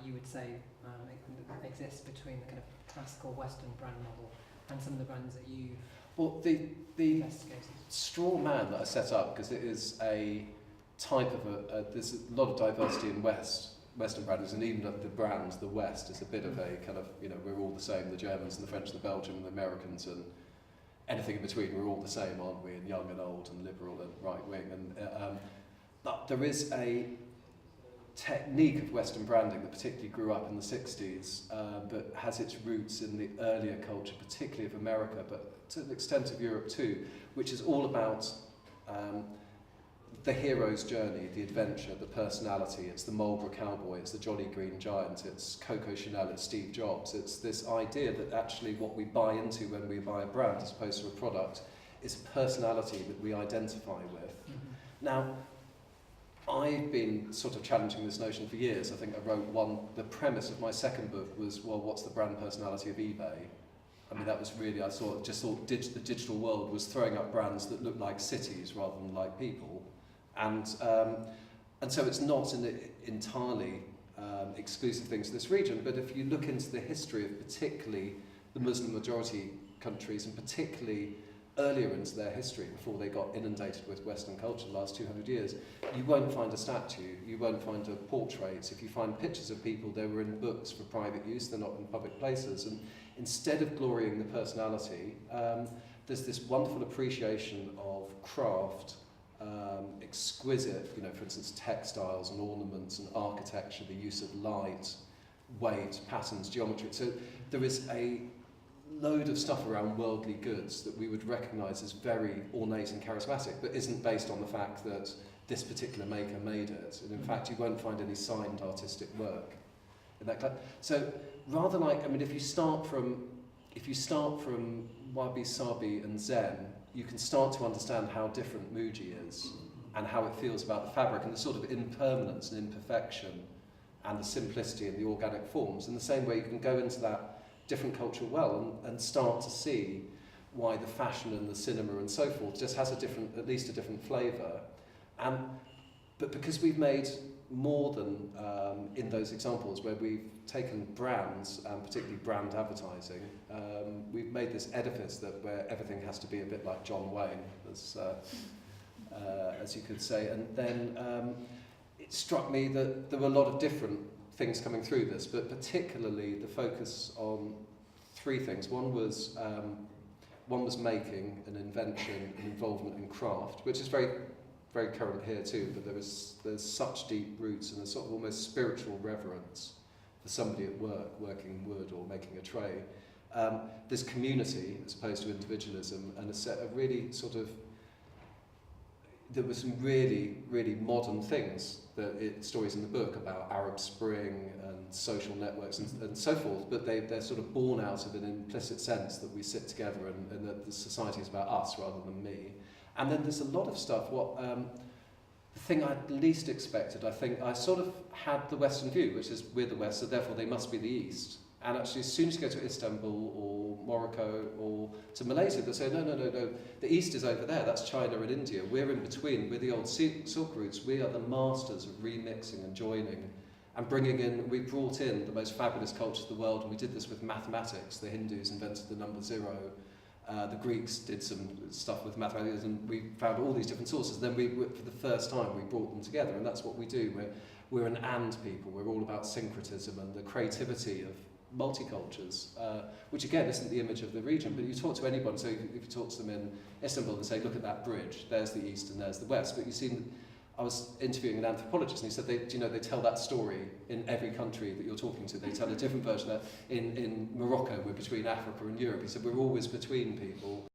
you would say exists between the kind of classical Western brand model and some of the brands that you've investigated? Straw Man that I set up, because it is a type of there's a lot of diversity in Western brands, and even the brand, the West, is a bit of a kind of, we're all the same, the Germans and the French and the Belgians and the Americans and anything in between, we're all the same, aren't we, and young and old and liberal and right wing. And but there is a technique of Western branding that particularly grew up in the 60s, but has its roots in the earlier culture, particularly of America, but to the extent of Europe too, which is all about the hero's journey, the adventure, the personality. It's the Marlborough cowboy, it's the Jolly Green Giant, it's Coco Chanel, it's Steve Jobs. It's this idea that actually what we buy into when we buy a brand as opposed to a product is a personality that we identify with. Mm-hmm. Now, I've been sort of challenging this notion for years. I think I wrote the premise of my second book was, well, what's the brand personality of eBay? I mean, that was really, I just thought the digital world was throwing up brands that looked like cities rather than like people. And so it's not an entirely exclusive thing to this region, but if you look into the history of particularly the Muslim majority countries, and particularly earlier into their history, before they got inundated with Western culture the last 200 years, you won't find a statue, you won't find a portrait. If you find pictures of people, they were in books for private use, they're not in public places. And instead of glorying the personality, there's this wonderful appreciation of craft, exquisite, for instance, textiles and ornaments and architecture, the use of light, weight, patterns, geometry. So there is a load of stuff around worldly goods that we would recognise as very ornate and charismatic, but isn't based on the fact that this particular maker made it. And in fact, you won't find any signed artistic work in that class. So rather like, if you start from Wabi Sabi and Zen, you can start to understand how different Muji is and how it feels about the fabric and the sort of impermanence and imperfection and the simplicity and the organic forms. In the same way, you can go into that different cultural well and start to see why the fashion and the cinema and so forth just has at least a different flavour. But because we've made more than in those examples where we've taken brands, particularly brand advertising, we've made this edifice where everything has to be a bit like John Wayne, as you could say. And then it struck me that there were a lot of different things coming through this, but particularly the focus on three things. One was making, an invention, an involvement in craft, which is very, very current here too, but there's such deep roots and a sort of almost spiritual reverence for somebody at work, working wood or making a tray. There's community as opposed to individualism, and a set of really there were some really, really modern things, stories in the book about Arab Spring and social networks and so forth, but they're sort of born out of an implicit sense that we sit together and that the society is about us rather than me. And then there's a lot of stuff, the thing I'd least expected, I think, I sort of had the Western view, which is we're the West, so therefore they must be the East. And actually, as soon as you go to Istanbul or Morocco or to Malaysia, they'll say, no, the East is over there, that's China and India. We're in between, we're the old Silk routes, we are the masters of remixing and joining and we brought in the most fabulous culture of the world, and we did this with mathematics. The Hindus invented the number 0, the Greeks did some stuff with mathematics, and we found all these different sources. Then for the first time, we brought them together, and that's what we do. We're an and people, we're all about syncretism and the creativity of multicultures, which again isn't the image of the region, but you talk to anyone, so if you talk to them in Istanbul and say, look at that bridge, there's the East and there's the West, but you see, I was interviewing an anthropologist and he said they tell that story in every country that you're talking to. They tell a different version of that. In Morocco, we're between Africa and Europe. He said we're always between people,